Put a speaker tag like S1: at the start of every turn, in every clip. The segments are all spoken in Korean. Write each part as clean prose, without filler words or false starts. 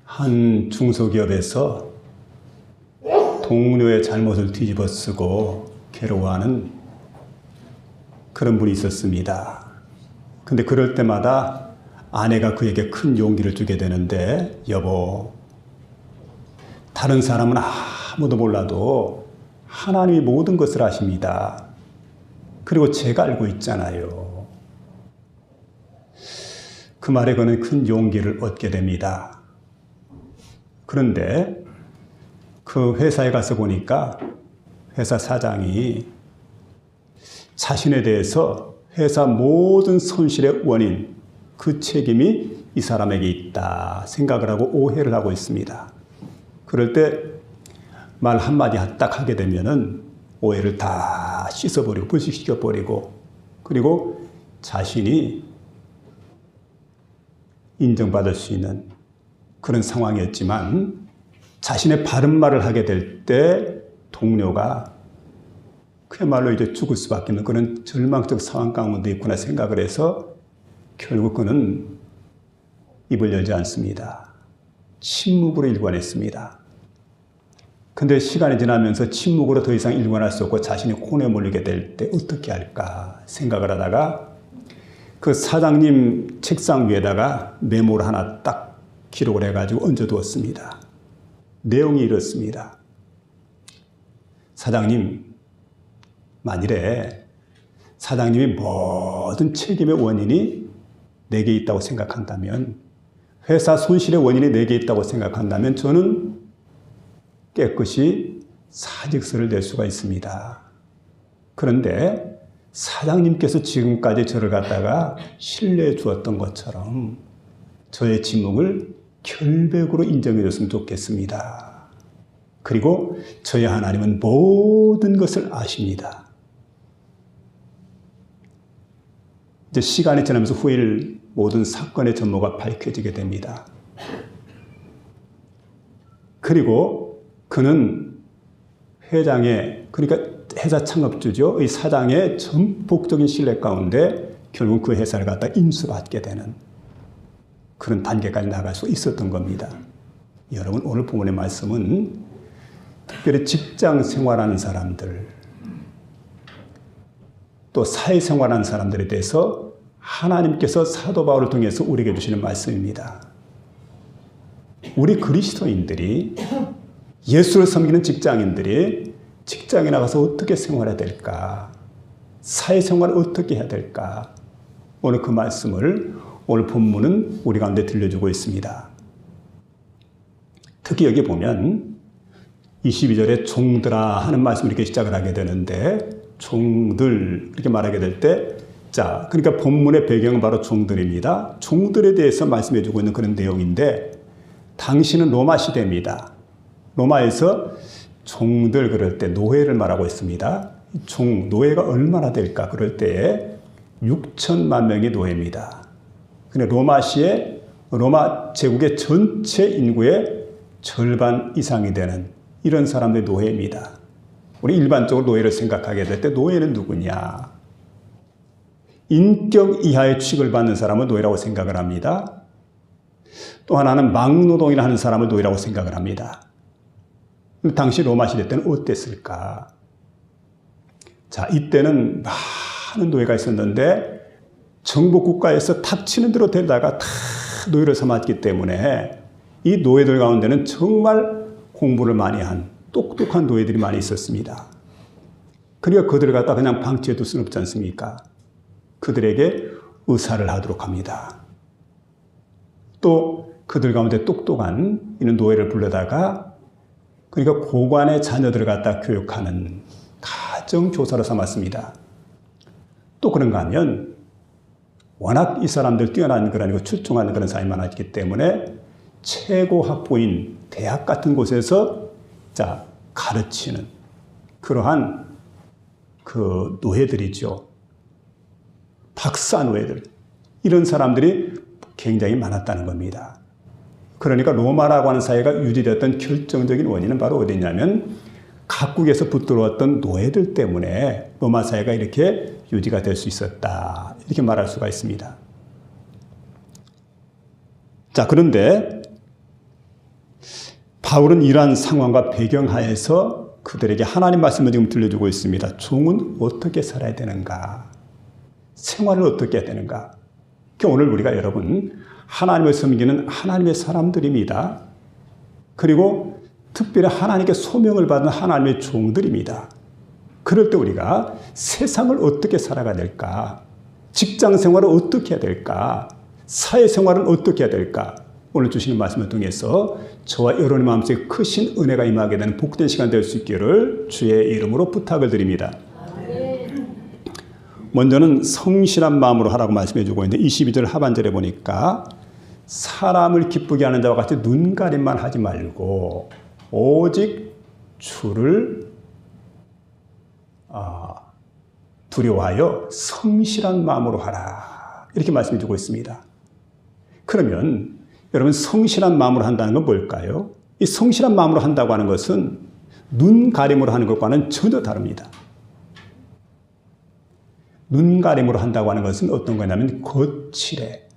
S1: 한 중소기업에서 동료의 잘못을 뒤집어쓰고 괴로워하는 그런 분이 있었습니다. 근데 그럴 때마다 아내가 그에게 큰 용기를 주게 되는데, 여보, 다른 사람은 아무도 몰라도 하나님이 모든 것을 아십니다. 그리고 제가 알고 있잖아요. 그 말에 그는 큰 용기를 얻게 됩니다. 그런데 그 회사에 가서 보니까 회사 사장이 자신에 대해서 회사 모든 손실의 원인, 그 책임이 이 사람에게 있다 생각을 하고 오해를 하고 있습니다. 그럴 때 말 한마디 딱 하게 되면은 오해를 다 씻어버리고 불식시켜버리고, 그리고 자신이 인정받을 수 있는 그런 상황이었지만, 자신의 바른 말을 하게 될 때 동료가 그야말로 이제 죽을 수밖에 없는 그런 절망적 상황 가운데 있구나 생각을 해서 결국 그는 입을 열지 않습니다. 침묵으로 일관했습니다. 근데 시간이 지나면서 침묵으로 더 이상 일관할 수 없고 자신이 혼에 몰리게 될 때 어떻게 할까 생각을 하다가 그 사장님 책상 위에다가 메모를 하나 딱 기록을 해가지고 얹어두었습니다. 내용이 이렇습니다. 사장님, 만일에 사장님이 모든 책임의 원인이 내게 있다고 생각한다면, 회사 손실의 원인이 내게 있다고 생각한다면 저는 깨끗이 사직서를 낼 수가 있습니다. 그런데 사장님께서 지금까지 저를 갖다가 신뢰해 주었던 것처럼 저의 침묵을 결백으로 인정해 줬으면 좋겠습니다. 그리고 저희 하나님은 모든 것을 아십니다. 이제 시간이 지나면서 후일 모든 사건의 전모가 밝혀지게 됩니다. 그리고 그는 회장의, 그러니까 회사 창업주죠, 이 사장의 전폭적인 신뢰 가운데 결국 그 회사를 갖다 인수받게 되는 그런 단계까지 나갈 수 있었던 겁니다. 여러분, 오늘 본문의 말씀은 특별히 직장 생활하는 사람들, 또 사회생활하는 사람들에 대해서 하나님께서 사도 바울을 통해서 우리에게 주시는 말씀입니다. 우리 그리스도인들이, 예수를 섬기는 직장인들이 직장에 나가서 어떻게 생활해야 될까? 사회생활을 어떻게 해야 될까? 오늘 그 말씀을 오늘 본문은 우리 가운데 들려주고 있습니다. 특히 여기 보면 22절에 종들아 하는 말씀을 이렇게 시작을 하게 되는데, 종들 이렇게 말하게 될 때, 자, 그러니까 본문의 배경은 바로 종들입니다. 종들에 대해서 말씀해 주고 있는 그런 내용인데, 당시는 로마 시대입니다. 로마에서 종들 그럴 때 노예를 말하고 있습니다. 노예가 얼마나 될까? 그럴 때에 6천만 명의 노예입니다. 근데 로마 제국의 전체 인구의 절반 이상이 되는 이런 사람들의 노예입니다. 우리 일반적으로 노예를 생각하게 될 때 노예는 누구냐? 인격 이하의 취급을 받는 사람을 노예라고 생각을 합니다. 또 하나는 막노동이라 하는 사람을 노예라고 생각을 합니다. 당시 로마 시대 때는 어땠을까? 자, 이때는 많은 노예가 있었는데 정복 국가에서 닥치는 대로 데려다가 다 노예를 삼았기 때문에 이 노예들 가운데는 정말 공부를 많이 한 똑똑한 노예들이 많이 있었습니다. 그러니까 그들을 갖다 그냥 방치해 둘 수는 없지 않습니까? 그들에게 의사를 하도록 합니다. 또 그들 가운데 똑똑한 이런 노예를 불러다가, 그러니까 고관의 자녀들을 갖다 교육하는 가정교사로 삼았습니다. 또 그런가 하면 워낙 이 사람들 뛰어난 그런 출중한 그런 사람이 많았기 때문에 최고 학부인 대학 같은 곳에서 가르치는 그러한 그 노예들이죠. 박사 노예들, 이런 사람들이 굉장히 많았다는 겁니다. 그러니까 로마라고 하는 사회가 유지되었던 결정적인 원인은 바로 어디냐면 각국에서 붙들어왔던 노예들 때문에 로마 사회가 이렇게 유지가 될 수 있었다, 이렇게 말할 수가 있습니다. 자, 그런데 바울은 이러한 상황과 배경하에서 그들에게 하나님 말씀을 지금 들려주고 있습니다. 종은 어떻게 살아야 되는가? 생활을 어떻게 해야 되는가? 오늘 우리가 여러분 하나님을 섬기는 하나님의 사람들입니다. 그리고 특별히 하나님께 소명을 받은 하나님의 종들입니다. 그럴 때 우리가 세상을 어떻게 살아가야 될까? 직장 생활을 어떻게 해야 될까? 사회생활은 어떻게 해야 될까? 오늘 주시는 말씀을 통해서 저와 여러분의 마음속에 크신 은혜가 임하게 되는 복된 시간 될 수 있기를 주의 이름으로 부탁을 드립니다. 먼저는 성실한 마음으로 하라고 말씀해 주고 있는데 22절 하반절에 보니까 사람을 기쁘게 하는 자와 같이 눈가림만 하지 말고 오직 주를 두려워하여 성실한 마음으로 하라. 이렇게 말씀해 주고 있습니다. 그러면 여러분 성실한 마음으로 한다는 건 뭘까요? 이 성실한 마음으로 한다고 하는 것은 눈가림으로 하는 것과는 전혀 다릅니다. 눈가림으로 한다고 하는 것은 어떤 거냐면 거칠해.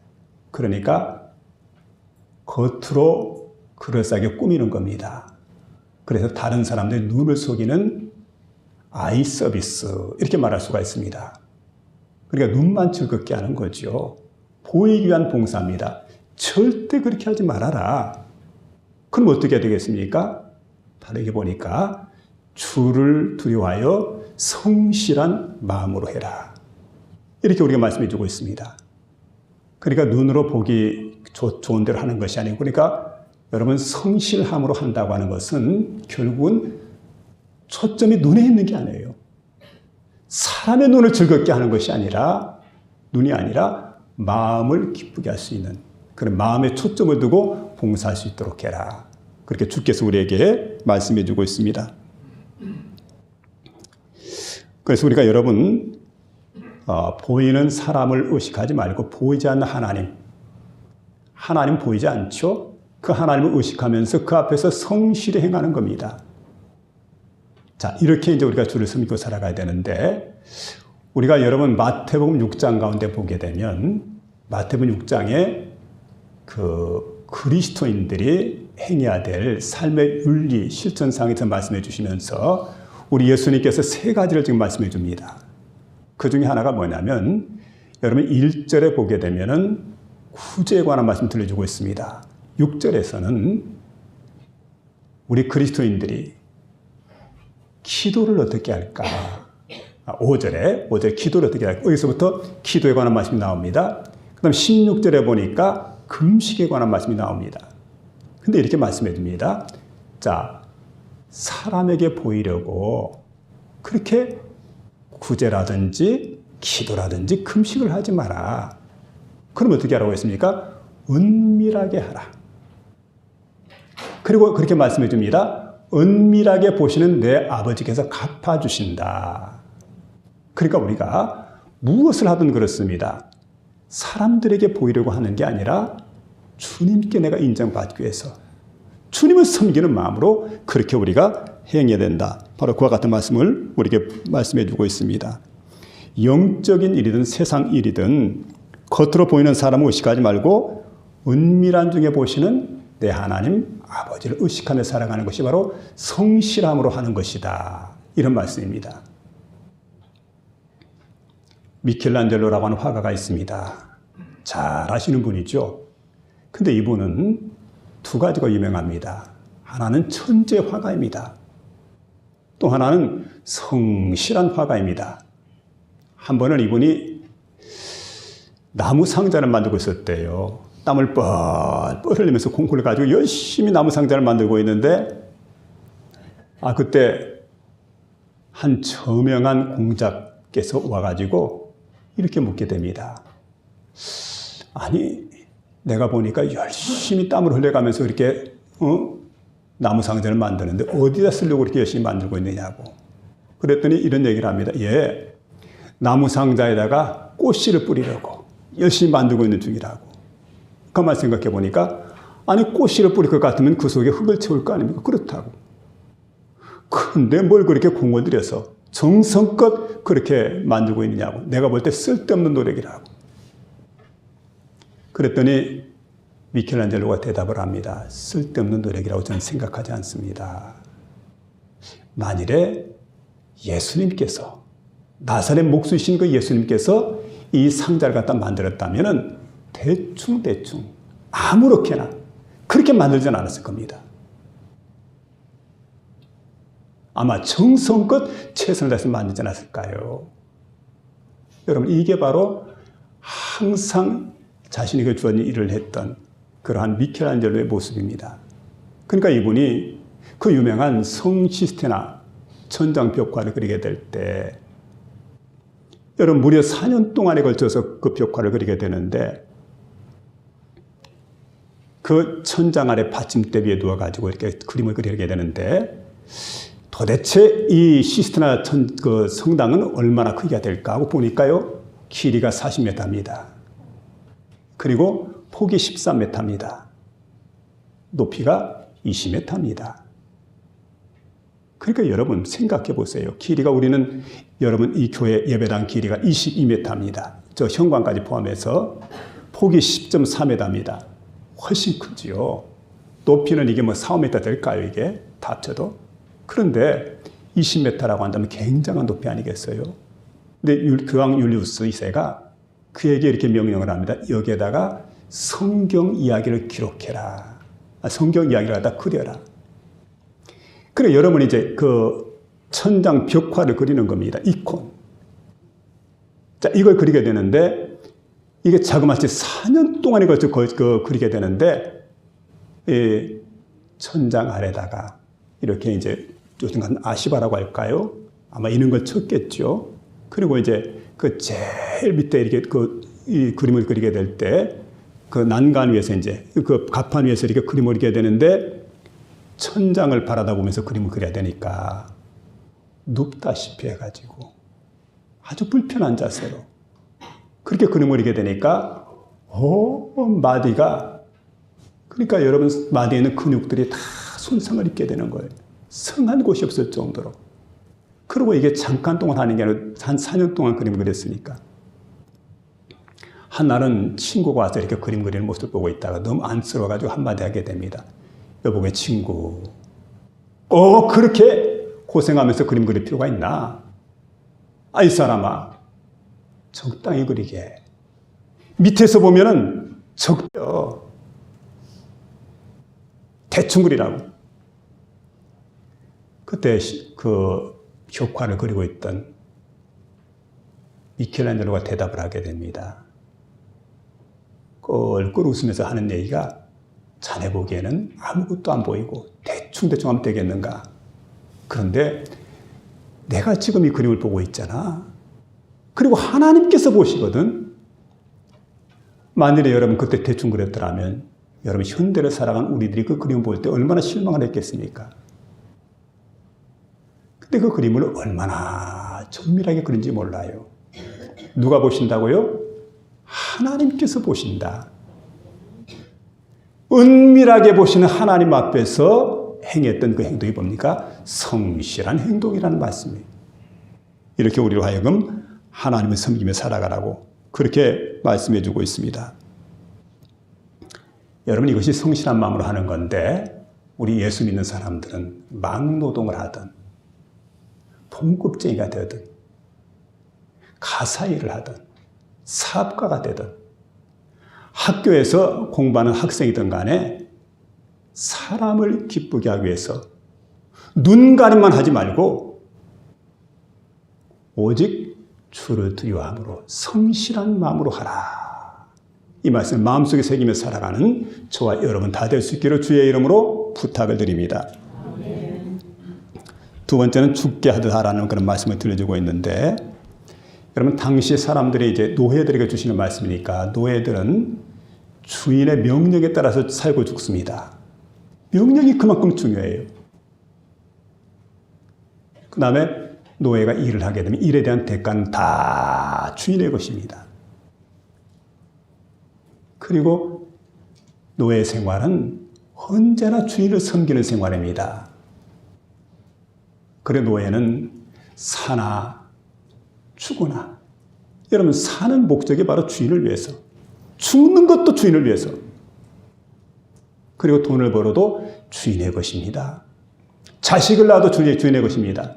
S1: 그러니까 겉으로 그럴싸하게 꾸미는 겁니다. 그래서 다른 사람들의 눈을 속이는 아이 서비스 이렇게 말할 수가 있습니다. 그러니까 눈만 즐겁게 하는 거죠. 보이기 위한 봉사입니다. 절대 그렇게 하지 말아라. 그럼 어떻게 해야 되겠습니까? 다르게 보니까 주를 두려워하여 성실한 마음으로 해라. 이렇게 우리가 말씀해 주고 있습니다. 그러니까 눈으로 보기 좋은 대로 하는 것이 아니고 그러니까 여러분 성실함으로 한다고 하는 것은 결국은 초점이 눈에 있는 게 아니에요. 사람의 눈을 즐겁게 하는 것이 아니라 눈이 아니라 마음을 기쁘게 할 수 있는 그런 마음에 초점을 두고 봉사할 수 있도록 해라. 그렇게 주께서 우리에게 말씀해 주고 있습니다. 그래서 우리가 여러분 보이는 사람을 의식하지 말고 보이지 않는 하나님 보이지 않죠? 그 하나님을 의식하면서 그 앞에서 성실히 행하는 겁니다. 자, 이렇게 이제 우리가 주를 섬기고 살아가야 되는데 우리가 여러분 마태복음 6장 가운데 보게 되면 마태복음 6장에 그 그리스도인들이 행해야 될 삶의 윤리, 실천상에서 말씀해 주시면서 우리 예수님께서 세 가지를 지금 말씀해 줍니다. 그 중에 하나가 뭐냐면 여러분 1절에 보게 되면은 구제에 관한 말씀 들려주고 있습니다. 6절에서는 우리 그리스도인들이 기도를 어떻게 할까? 5절에 기도를 어떻게 할까? 여기서부터 기도에 관한 말씀이 나옵니다. 그 다음 16절에 보니까 금식에 관한 말씀이 나옵니다. 근데 이렇게 말씀해 줍니다. 자, 사람에게 보이려고 그렇게 구제라든지 기도라든지 금식을 하지 마라. 그럼 어떻게 하라고 했습니까? 은밀하게 하라. 그리고 그렇게 말씀해 줍니다. 은밀하게 보시는 내 아버지께서 갚아주신다. 그러니까 우리가 무엇을 하든 그렇습니다. 사람들에게 보이려고 하는 게 아니라 주님께 내가 인정받기 위해서 주님을 섬기는 마음으로 그렇게 우리가 행해야 된다. 바로 그와 같은 말씀을 우리에게 말씀해 주고 있습니다. 영적인 일이든 세상 일이든 겉으로 보이는 사람을 의식하지 말고 은밀한 중에 보시는 내 하나님 아버지를 의식하며 살아가는 것이 바로 성실함으로 하는 것이다. 이런 말씀입니다. 미켈란젤로라고 하는 화가가 있습니다. 잘 아시는 분이죠. 근데 이분은 두 가지가 유명합니다. 하나는 천재 화가입니다. 또 하나는 성실한 화가입니다. 한 번은 이분이 나무 상자를 만들고 있었대요. 땀을 뻘뻘 흘리면서 콩쿠르를 가지고 열심히 나무 상자를 만들고 있는데 그때 한 저명한 공자께서 와가지고 이렇게 묻게 됩니다. 아니 내가 보니까 열심히 땀을 흘려가면서 이렇게 나무 상자를 만드는데 어디다 쓰려고 이렇게 열심히 만들고 있느냐고. 그랬더니 이런 얘기를 합니다. 예, 나무 상자에다가 꽃씨를 뿌리려고 열심히 만들고 있는 중이라고. 가만 생각해 보니까 아니 꽃씨를 뿌릴 것 같으면 그 속에 흙을 채울 거 아닙니까? 그렇다고. 근데 뭘 그렇게 공을 들여서 정성껏 그렇게 만들고 있느냐고. 내가 볼 때 쓸데없는 노력이라고. 그랬더니 미켈란젤로가 대답을 합니다. 쓸데없는 노력이라고 저는 생각하지 않습니다. 만일에 예수님께서, 나사렛 목수이신 그 예수님께서 이 상자를 갖다 만들었다면 대충 아무렇게나 그렇게 만들지는 않았을 겁니다. 아마 정성껏 최선을 다해서 만들지 않았을까요? 여러분, 이게 바로 항상 자신에게 주어진 일을 했던 그러한 미켈란젤로의 모습입니다. 그러니까 이분이 그 유명한 성 시스테나 천장 벽화를 그리게 될 때, 여러분 무려 4년 동안에 걸쳐서 그 벽화를 그리게 되는데, 그 천장 아래 받침대 위에 누워가지고 이렇게 그림을 그리게 되는데, 도대체 이 시스테나 그 성당은 얼마나 크기가 될까 하고 보니까요, 길이가 40m입니다. 그리고 폭이 13m입니다. 높이가 20m입니다. 그러니까 여러분 생각해 보세요. 길이가 우리는 여러분 이 교회 예배당 길이가 22m입니다. 저 현관까지 포함해서 폭이 10.4m입니다. 훨씬 크지요. 높이는 이게 뭐 4, 5m 될까요? 이게 다 합쳐도. 그런데 20m라고 한다면 굉장한 높이 아니겠어요? 근데 교황 율리우스 2세가 그에게 이렇게 명령을 합니다. 여기에다가 성경 이야기를 기록해라. 성경 이야기를 갖다 그려라. 그래, 여러분이 이제 그 천장 벽화를 그리는 겁니다. 이콘. 자, 이걸 그리게 되는데, 이게 자그마치 4년 동안에 걸쳐 그리게 되는데, 이 천장 아래다가 이렇게 이제 요즘 아시바라고 할까요? 아마 이런 걸 쳤겠죠. 그리고 이제 그 제일 밑에 이렇게 이 그림을 그리게 될 때, 그 난간 위에서 이제 그 가판 위에서 이렇게 그림을 그리게 되는데, 천장을 바라다 보면서 그림을 그려야 되니까 눕다시피 해가지고 아주 불편한 자세로 그렇게 그림을 그리게 되니까 마디가, 그러니까 여러분 마디에 있는 근육들이 다 손상을 입게 되는 거예요. 성한 곳이 없을 정도로. 그리고 이게 잠깐 동안 하는 게 아니라 한 4년 동안 그림을 그렸으니까. 한 날은 친구가 와서 이렇게 그림 그리는 모습을 보고 있다가 너무 안쓰러워가지고 한마디 하게 됩니다. 여보게 친구, 그렇게 고생하면서 그림 그릴 필요가 있나? 이 사람아, 적당히 그리게. 밑에서 보면은 적혀. 대충 그리라고. 그때 그 벽화를 그리고 있던 미켈란젤로가 대답을 하게 됩니다. 껄껄 웃으면서 하는 얘기가, 자네 보기에는 아무것도 안 보이고 대충 하면 되겠는가? 그런데 내가 지금 이 그림을 보고 있잖아. 그리고 하나님께서 보시거든. 만일에 여러분 그때 대충 그렸더라면 여러분 현대를 살아간 우리들이 그 그림을 볼 때 얼마나 실망을 했겠습니까? 근데 그 그림을 얼마나 정밀하게 그린지 몰라요. 누가 보신다고요? 하나님께서 보신다. 은밀하게 보시는 하나님 앞에서 행했던 그 행동이 뭡니까? 성실한 행동이라는 말씀이에요. 이렇게 우리로 하여금 하나님을 섬기며 살아가라고 그렇게 말씀해 주고 있습니다. 여러분, 이것이 성실한 마음으로 하는 건데, 우리 예수 믿는 사람들은 막노동을 하든 봉급쟁이가 되든 가사일을 하든 사업가가 되든 학교에서 공부하는 학생이든 간에 사람을 기쁘게 하기 위해서 눈가림만 하지 말고 오직 주를 두려워함으로 성실한 마음으로 하라. 이 말씀을 마음속에 새기며 살아가는 저와 여러분 다 될 수 있기를 주의 이름으로 부탁을 드립니다. 두 번째는 죽게 하듯 하라는 그런 말씀을 들려주고 있는데, 여러분 당시 사람들이 이제 노예들에게 주시는 말씀이니까 노예들은 주인의 명령에 따라서 살고 죽습니다. 명령이 그만큼 중요해요. 그 다음에 노예가 일을 하게 되면 일에 대한 대가는 다 주인의 것입니다. 그리고 노예 생활은 언제나 주인을 섬기는 생활입니다. 그래 노예는 사나 죽으나, 여러분 사는 목적이 바로 주인을 위해서, 죽는 것도 주인을 위해서. 그리고 돈을 벌어도 주인의 것입니다. 자식을 낳아도 주인의 것입니다.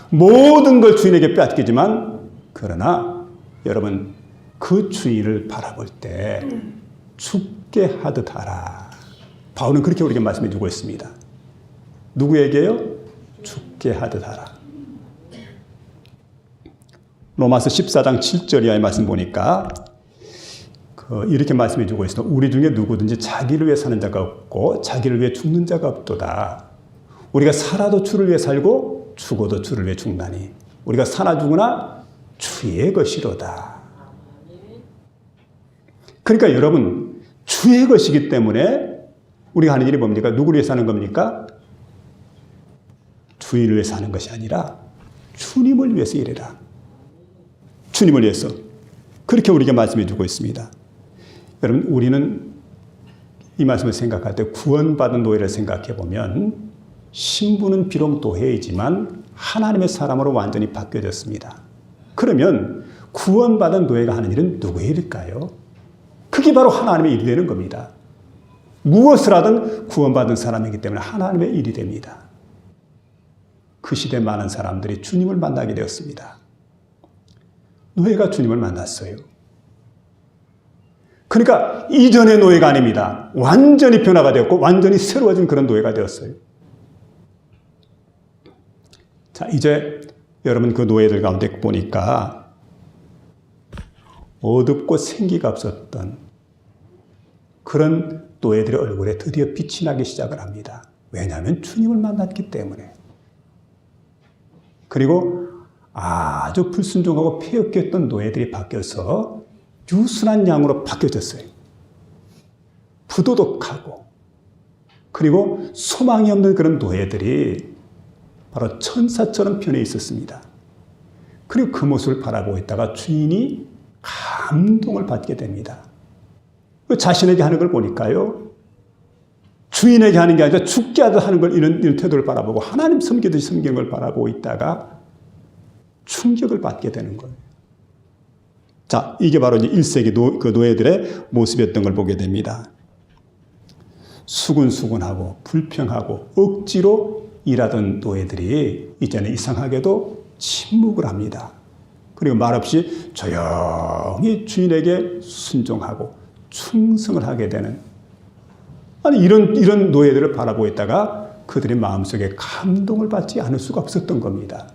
S1: 모든 걸 주인에게 빼앗기지만 그러나 여러분 그 주인을 바라볼 때 죽게 하듯 하라. 바울은 그렇게 우리에게 말씀해 주고 있습니다. 누구에게요? 죽게 하듯 하라. 로마서 14장 7절 이하의 말씀 보니까 이렇게 말씀해 주고 있습니다. 우리 중에 누구든지 자기를 위해 사는 자가 없고 자기를 위해 죽는 자가 없도다. 우리가 살아도 주를 위해 살고 죽어도 주를 위해 죽나니 우리가 사나 죽으나 주의 것이로다. 그러니까 여러분 주의 것이기 때문에 우리가 하는 일이 뭡니까? 누구를 위해 사는 겁니까? 주인을 위해 사는 것이 아니라 주님을 위해서 일해라. 주님을 위해서. 그렇게 우리에게 말씀해 주고 있습니다. 여러분 우리는 이 말씀을 생각할 때 구원받은 노예를 생각해 보면 신분은 비록 노예이지만 하나님의 사람으로 완전히 바뀌어졌습니다. 그러면 구원받은 노예가 하는 일은 누구의 일일까요? 그게 바로 하나님의 일이 되는 겁니다. 무엇을 하든 구원받은 사람이기 때문에 하나님의 일이 됩니다. 그 시대 많은 사람들이 주님을 만나게 되었습니다. 노예가 주님을 만났어요. 그러니까 이전의 노예가 아닙니다. 완전히 변화가 되었고 완전히 새로워진 그런 노예가 되었어요. 자, 이제 여러분 그 노예들 가운데 보니까 어둡고 생기가 없었던 그런 노예들의 얼굴에 드디어 빛이 나기 시작을 합니다. 왜냐하면 주님을 만났기 때문에. 그리고 아주 불순종하고 폐역게 했던 노예들이 바뀌어서 유순한 양으로 바뀌어졌어요. 부도덕하고 그리고 소망이 없는 그런 노예들이 바로 천사처럼 변해 있었습니다. 그리고 그 모습을 바라보고 있다가 주인이 감동을 받게 됩니다. 자신에게 하는 걸 보니까요. 주인에게 하는 게 아니라 죽게 하듯 하는 걸 이런 태도를 바라보고 하나님 섬기듯이 섬기는 걸 바라보고 있다가 충격을 받게 되는 거예요. 자, 이게 바로 이제 1세기 그 노예들의 모습이었던 걸 보게 됩니다. 수근수근하고 불평하고 억지로 일하던 노예들이 이제는 이상하게도 침묵을 합니다. 그리고 말없이 조용히 주인에게 순종하고 충성을 하게 되는 이런 노예들을 바라보고 있다가 그들의 마음속에 감동을 받지 않을 수가 없었던 겁니다.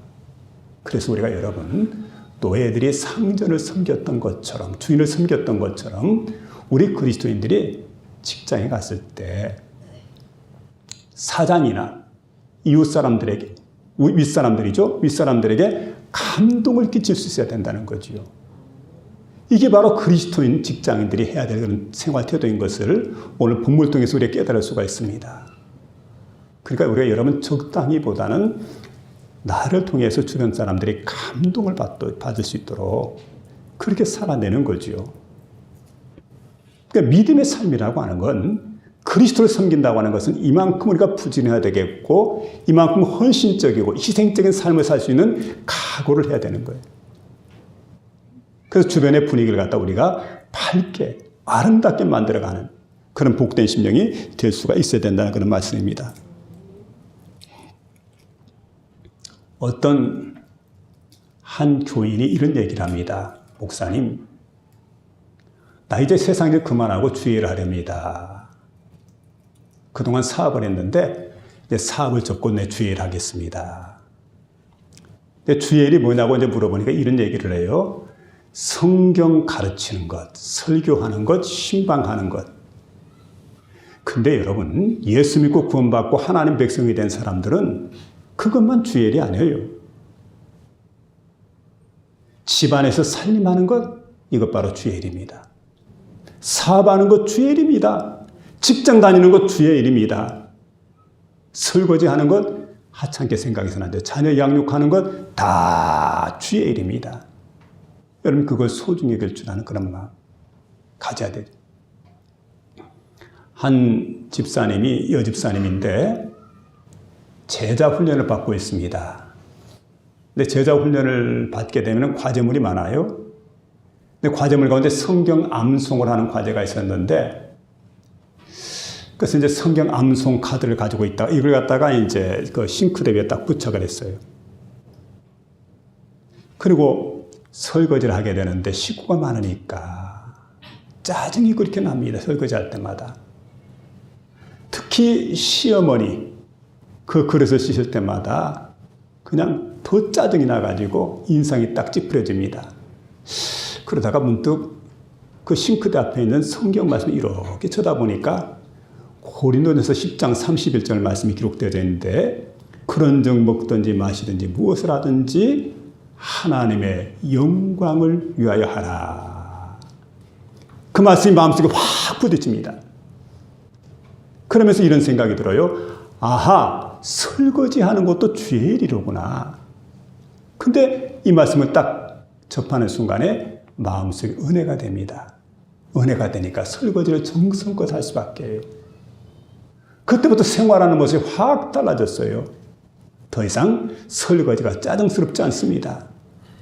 S1: 그래서 우리가 여러분 노예들이 상전을 섬겼던 것처럼 주인을 섬겼던 것처럼 우리 그리스도인들이 직장에 갔을 때 사장이나 이웃 사람들에게 윗사람들에게 감동을 끼칠 수 있어야 된다는 거지요. 이게 바로 그리스도인 직장인들이 해야 될 그런 생활 태도인 것을 오늘 본문을 통해서 우리가 깨달을 수가 있습니다. 그러니까 우리가 여러분 적당히보다는 나를 통해서 주변 사람들이 감동을 받을 수 있도록 그렇게 살아내는 거지요. 그러니까 믿음의 삶이라고 하는 건 그리스도를 섬긴다고 하는 것은 이만큼 우리가 부지런해야 되겠고 이만큼 헌신적이고 희생적인 삶을 살 수 있는 각오를 해야 되는 거예요. 그래서 주변의 분위기를 갖다 우리가 밝게 아름답게 만들어가는 그런 복된 심령이 될 수가 있어야 된다는 그런 말씀입니다. 어떤 한 교인이 이런 얘기를 합니다. 목사님, 나 이제 세상 일 그만하고 주일을 하렵니다. 그동안 사업을 했는데 이제 사업을 접고 내 주일 하겠습니다. 근데 주일이 뭐냐고 이제 물어보니까 이런 얘기를 해요. 성경 가르치는 것, 설교하는 것, 신방하는 것. 근데 여러분, 예수 믿고 구원받고 하나님 백성이 된 사람들은 그것만 주일이 아니에요. 집안에서 살림하는 것, 이것 바로 주일입니다. 사업하는 것 주일입니다. 직장 다니는 것 주의 일입니다. 설거지하는 것 하찮게 생각해서는 안 돼요. 자녀 양육하는 것 다 주의 일입니다. 여러분 그걸 소중히 여길 줄 아는 그런 마음 가져야 되죠. 한 집사님이 여집사님인데 제자 훈련을 받고 있습니다. 근데 제자 훈련을 받게 되면 과제물이 많아요. 근데 과제물 가운데 성경 암송을 하는 과제가 있었는데 그래서 이제 성경 암송 카드를 가지고 있다. 이걸 갖다가 이제 그 싱크대 위에 딱 부착을 했어요. 그리고 설거지를 하게 되는데 식구가 많으니까 짜증이 그렇게 납니다. 설거지할 때마다. 특히 시어머니 그 그릇을 씻을 때마다 그냥 더 짜증이 나가지고 인상이 딱 찌푸려집니다. 그러다가 문득 그 싱크대 앞에 있는 성경 말씀을 이렇게 쳐다보니까 고린도전서 10장 31절 말씀이 기록되어 있는데 그런 적 먹든지 마시든지 무엇을 하든지 하나님의 영광을 위하여 하라. 그 말씀이 마음속에 확 부딪힙니다. 그러면서 이런 생각이 들어요. 아하, 설거지하는 것도 주의 일이로구나. 근데 이 말씀을 딱 접하는 순간에 마음속에 은혜가 됩니다. 은혜가 되니까 설거지를 정성껏 할 수밖에. 그때부터 생활하는 모습이 확 달라졌어요. 더 이상 설거지가 짜증스럽지 않습니다.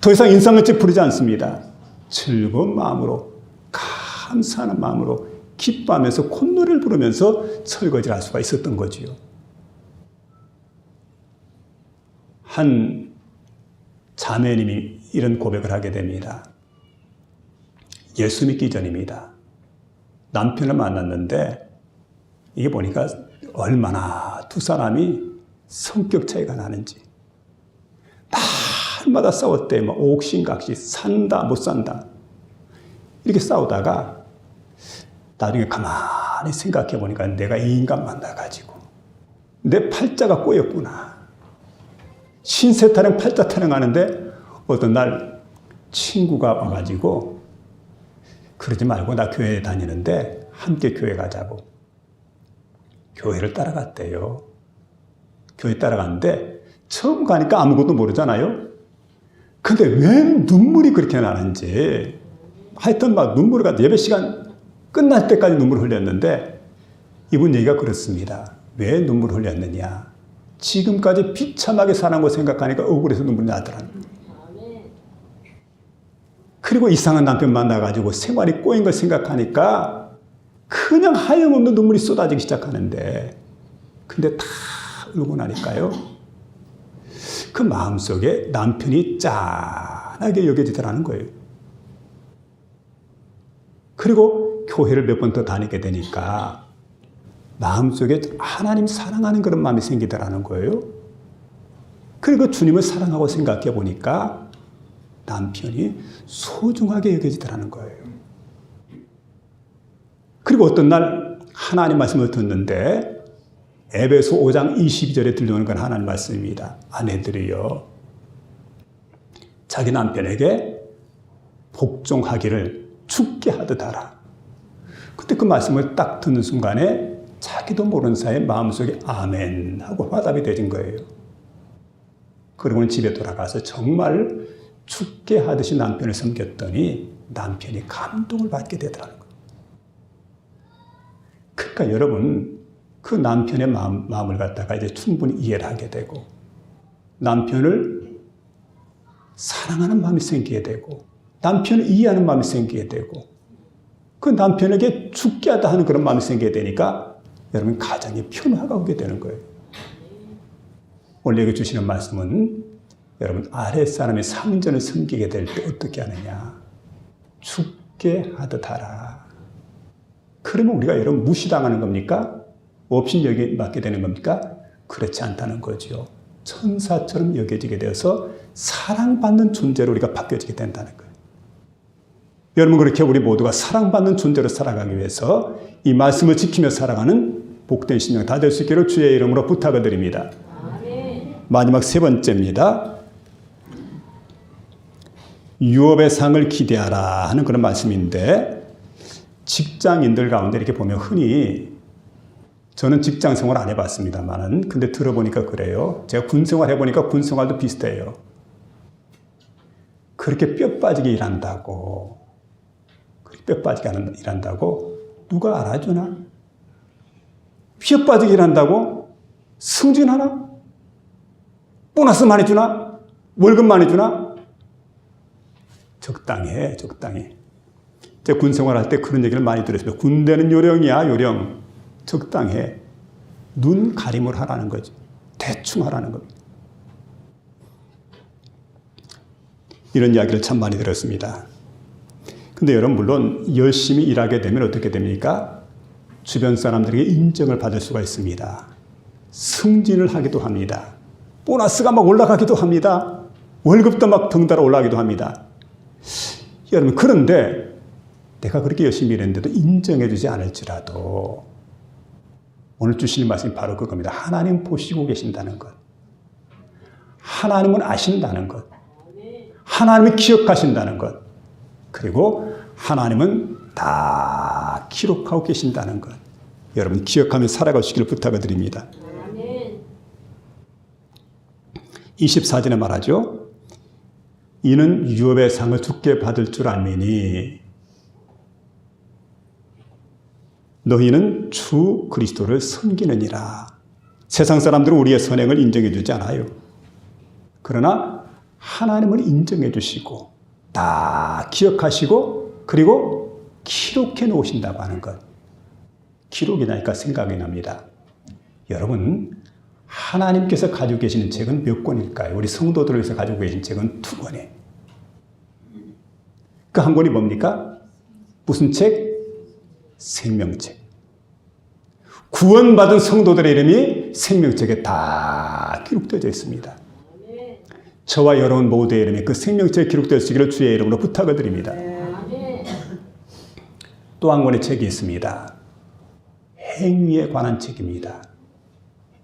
S1: 더 이상 인상을 찌푸리지 않습니다. 즐거운 마음으로, 감사하는 마음으로 기뻐하면서 콧노래를 부르면서 설거지를 할 수가 있었던 거지요. 한 자매님이 이런 고백을 하게 됩니다. 예수 믿기 전입니다. 남편을 만났는데 이게 보니까 얼마나 두 사람이 성격 차이가 나는지. 날마다 싸웠대. 막 옥신각신, 산다 못 산다. 이렇게 싸우다가 나중에 가만히 생각해 보니까 내가 이 인간 만나가지고 내 팔자가 꼬였구나. 신세 타령 팔자 타령하는데 어떤 날 친구가 와가지고 그러지 말고 나 교회 다니는데 함께 교회 가자고. 교회를 따라갔대요. 교회 따라갔는데 처음 가니까 아무것도 모르잖아요. 근데 왜 눈물이 그렇게 나는지 하여튼 막 눈물이 가 예배 시간 끝날 때까지 눈물을 흘렸는데 이분 얘기가 그렇습니다. 왜 눈물을 흘렸느냐. 지금까지 비참하게 사는 거 생각하니까 억울해서 눈물이 나더라는 거예요. 그리고 이상한 남편 만나가지고 생활이 꼬인 걸 생각하니까 그냥 하염없는 눈물이 쏟아지기 시작하는데 근데 다 울고 나니까요. 그 마음속에 남편이 짠하게 여겨지더라는 거예요. 그리고 교회를 몇 번 더 다니게 되니까 마음속에 하나님 사랑하는 그런 마음이 생기더라는 거예요. 그리고 주님을 사랑하고 생각해 보니까 남편이 소중하게 여겨지더라는 거예요. 그리고 어떤 날 하나님 말씀을 듣는데 에베소 5장 22절에 들려오는 건 하나님 말씀입니다. 아내들이여 자기 남편에게 복종하기를 죽게 하듯 하라. 그때 그 말씀을 딱 듣는 순간에 자기도 모르는 사이에 마음속에 아멘 하고 화답이 되진 거예요. 그리고는 집에 돌아가서 정말 죽게 하듯이 남편을 섬겼더니 남편이 감동을 받게 되더라는 거예요. 그러니까 여러분 그 남편의 마음을 갖다가 이제 충분히 이해를 하게 되고 남편을 사랑하는 마음이 생기게 되고 남편을 이해하는 마음이 생기게 되고 그 남편에게 죽게 하다 하는 그런 마음이 생기게 되니까 여러분 가정이 평화가 오게 되는 거예요. 오늘 여기 주시는 말씀은 여러분 아랫사람의 상전을 섬기게 될 때 어떻게 하느냐. 죽게 하듯 하라. 그러면 우리가 여러분 무시당하는 겁니까? 없인 여김받게 되는 겁니까? 그렇지 않다는 거죠. 천사처럼 여겨지게 되어서 사랑받는 존재로 우리가 바뀌어지게 된다는 거예요. 여러분 그렇게 우리 모두가 사랑받는 존재로 살아가기 위해서 이 말씀을 지키며 살아가는 복된 신령 다 될 수 있기를 주의 이름으로 부탁을 드립니다. 마지막 세 번째입니다. 유업의 상을 기대하라 하는 그런 말씀인데 직장인들 가운데 이렇게 보면 흔히 저는 직장 생활 안 해봤습니다만은 근데 들어보니까 그래요. 제가 군 생활 해보니까 군 생활도 비슷해요. 그렇게 뼈 빠지게 일한다고 뼈 빠지게 일한다고 누가 알아주나? 뼈 빠지게 일한다고 승진하나? 보너스 많이 주나? 월급 많이 주나? 적당히 해, 적당히. 제가 군 생활할 때 그런 얘기를 많이 들었습니다. 군대는 요령이야, 요령. 적당해. 눈 가림을 하라는 거죠. 대충 하라는 겁니다. 이런 이야기를 참 많이 들었습니다. 근데 여러분, 물론 열심히 일하게 되면 어떻게 됩니까? 주변 사람들에게 인정을 받을 수가 있습니다. 승진을 하기도 합니다. 보너스가 막 올라가기도 합니다. 월급도 막 덩달아 올라가기도 합니다. 여러분, 그런데 내가 그렇게 열심히 일했는데도 인정해 주지 않을지라도 오늘 주시는 말씀이 바로 그겁니다. 하나님 보시고 계신다는 것. 하나님은 아신다는 것. 하나님이 기억하신다는 것. 그리고 하나님은 다 기록하고 계신다는 것. 여러분, 기억하며 살아가시기를 부탁을 드립니다. 24절에 말하죠. 이는 유업의 상을 주께 받을 줄 알미니 너희는 주 그리스도를 섬기느니라. 세상 사람들은 우리의 선행을 인정해 주지 않아요. 그러나 하나님을 인정해 주시고 다 기억하시고 그리고 기록해 놓으신다고 하는 것. 기록이 나니까 생각이 납니다. 여러분, 하나님께서 가지고 계시는 책은 몇 권일까요? 우리 성도들을 위해서 가지고 계신 책은 2권이에요. 그 한 권이 뭡니까? 무슨 책? 생명책. 구원받은 성도들의 이름이 생명책에 다 기록되어 있습니다. 저와 여러분 모두의 이름이 그 생명책에 기록되었으기를 주의 이름으로 부탁을 드립니다. 또 한 권의 책이 있습니다. 행위에 관한 책입니다.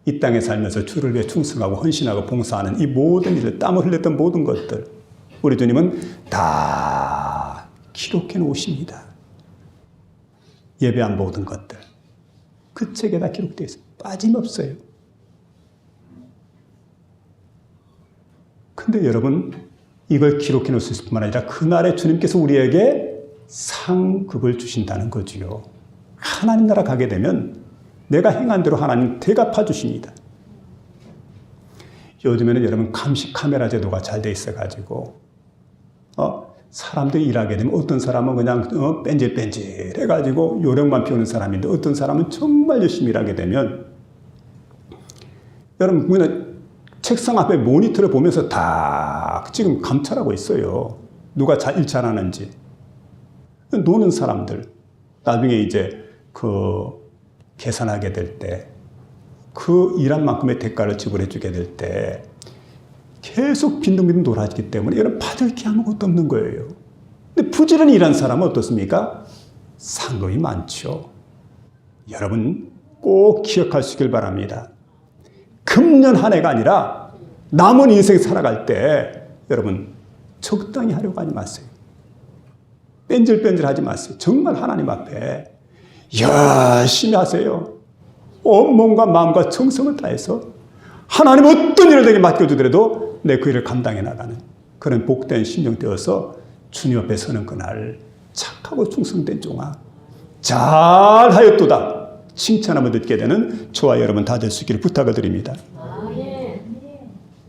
S1: 이 땅에 살면서 주를 위해 충성하고 헌신하고 봉사하는 이 모든 일들, 땀을 흘렸던 모든 것들, 우리 주님은 다 기록해 놓으십니다. 예배한 모든 것들, 그 책에 다 기록되어 있어요. 빠짐없어요. 근데 여러분, 이걸 기록해 놓을 수 있을 뿐만 아니라 그날에 주님께서 우리에게 상급을 주신다는 거지요. 하나님 나라 가게 되면 내가 행한 대로 하나님 대갚아 주십니다. 요즘에는 여러분 감시 카메라 제도가 잘 돼 있어가지고 사람들이 일하게 되면 어떤 사람은 그냥 뺀질뺀질 해가지고 요령만 피우는 사람인데 어떤 사람은 정말 열심히 일하게 되면 여러분 그냥 책상 앞에 모니터를 보면서 다 지금 감찰하고 있어요. 누가 일 잘하는지. 노는 사람들 나중에 이제 계산하게 될 때 그 일한 만큼의 대가를 지불해 주게 될 때 계속 빈둥빈둥 돌아지기 때문에 여러분 받을 게 아무것도 없는 거예요. 근데 부지런히 일한 사람은 어떻습니까? 상급이 많죠. 여러분 꼭 기억하시길 바랍니다. 금년 한 해가 아니라 남은 인생 살아갈 때 여러분 적당히 하려고 하지 마세요. 뺀질뺀질 하지 마세요. 정말 하나님 앞에 열심히 하세요. 온 몸과 마음과 정성을 다해서 하나님 어떤 일을 내게 맡겨주더라도 내 그 일을 감당해 나가는 그런 복된 심령 되어서 주님 앞에 서는 그날 착하고 충성된 종아 잘하였도다 칭찬함을 듣게 되는 저와 여러분 다 될 수 있기를 부탁을 드립니다.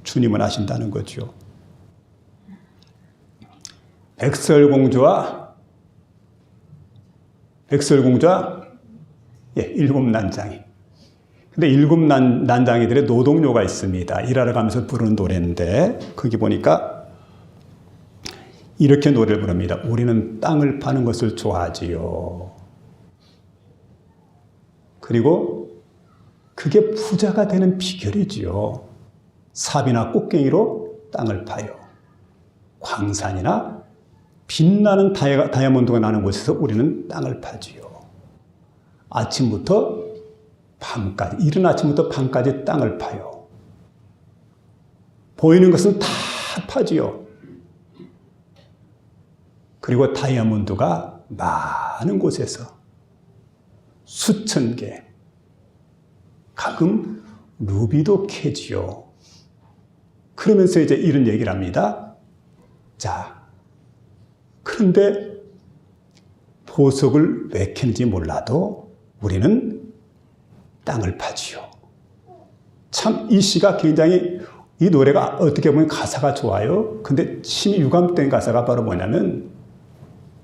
S1: 주님은 아신다는 거죠. 백설공주와 일곱 난장이. 근데 일곱 난장이들의 노동요가 있습니다. 일하러 가면서 부르는 노래인데 거기 보니까 이렇게 노래를 부릅니다. 우리는 땅을 파는 것을 좋아하지요. 그리고 그게 부자가 되는 비결이지요. 삽이나 꽃갱이로 땅을 파요. 광산이나 빛나는 다이아몬드가 나는 곳에서 우리는 땅을 파지요. 아침부터 밤까지, 이른 아침부터 밤까지 땅을 파요. 보이는 것은 다 파지요. 그리고 다이아몬드가 많은 곳에서 수천 개, 가끔 루비도 캐지요. 그러면서 이제 이런 얘기를 합니다. 자, 그런데 보석을 왜 캐는지 몰라도 우리는 땅을 파지요. 참 이 시가 굉장히 이 노래가 어떻게 보면 가사가 좋아요. 근데 심히 유감된 가사가 바로 뭐냐면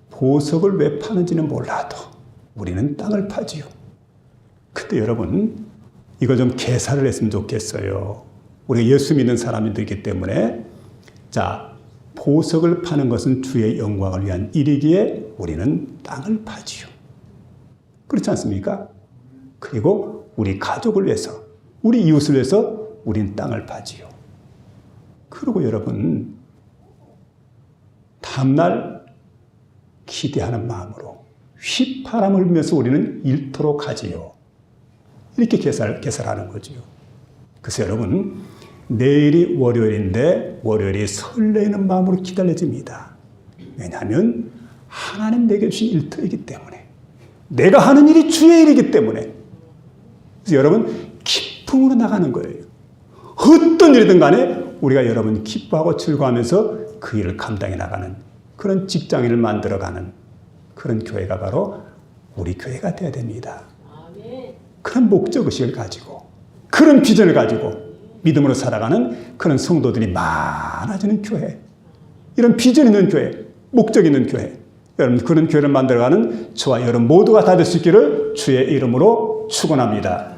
S1: 보석을 왜 파는지는 몰라도 우리는 땅을 파지요. 근데 여러분, 이거 좀 계산을 했으면 좋겠어요. 우리가 예수 믿는 사람들이기 때문에, 자, 보석을 파는 것은 주의 영광을 위한 일이기에 우리는 땅을 파지요. 그렇지 않습니까? 그리고 우리 가족을 위해서, 우리 이웃을 위해서 우린 땅을 파지요. 그리고 여러분, 다음날 기대하는 마음으로 휘파람을 불면서 우리는 일터로 가지요. 이렇게 계산하는 거지요. 그래서 여러분, 내일이 월요일인데 월요일이 설레는 마음으로 기다려집니다. 왜냐하면 하나님 내게 주신 일터이기 때문에, 내가 하는 일이 주의 일이기 때문에. 그래서 여러분, 기쁨으로 나가는 거예요. 어떤 일이든 간에 우리가 여러분 기뻐하고 즐거워하면서 그 일을 감당해 나가는 그런 직장인을 만들어가는 그런 교회가 바로 우리 교회가 되어야 됩니다. 그런 목적의식을 가지고, 그런 비전을 가지고 믿음으로 살아가는 그런 성도들이 많아지는 교회, 이런 비전 있는 교회, 목적 있는 교회, 여러분 그런 교회를 만들어가는 저와 여러분 모두가 다 될 수 있기를 주의 이름으로 축원합니다.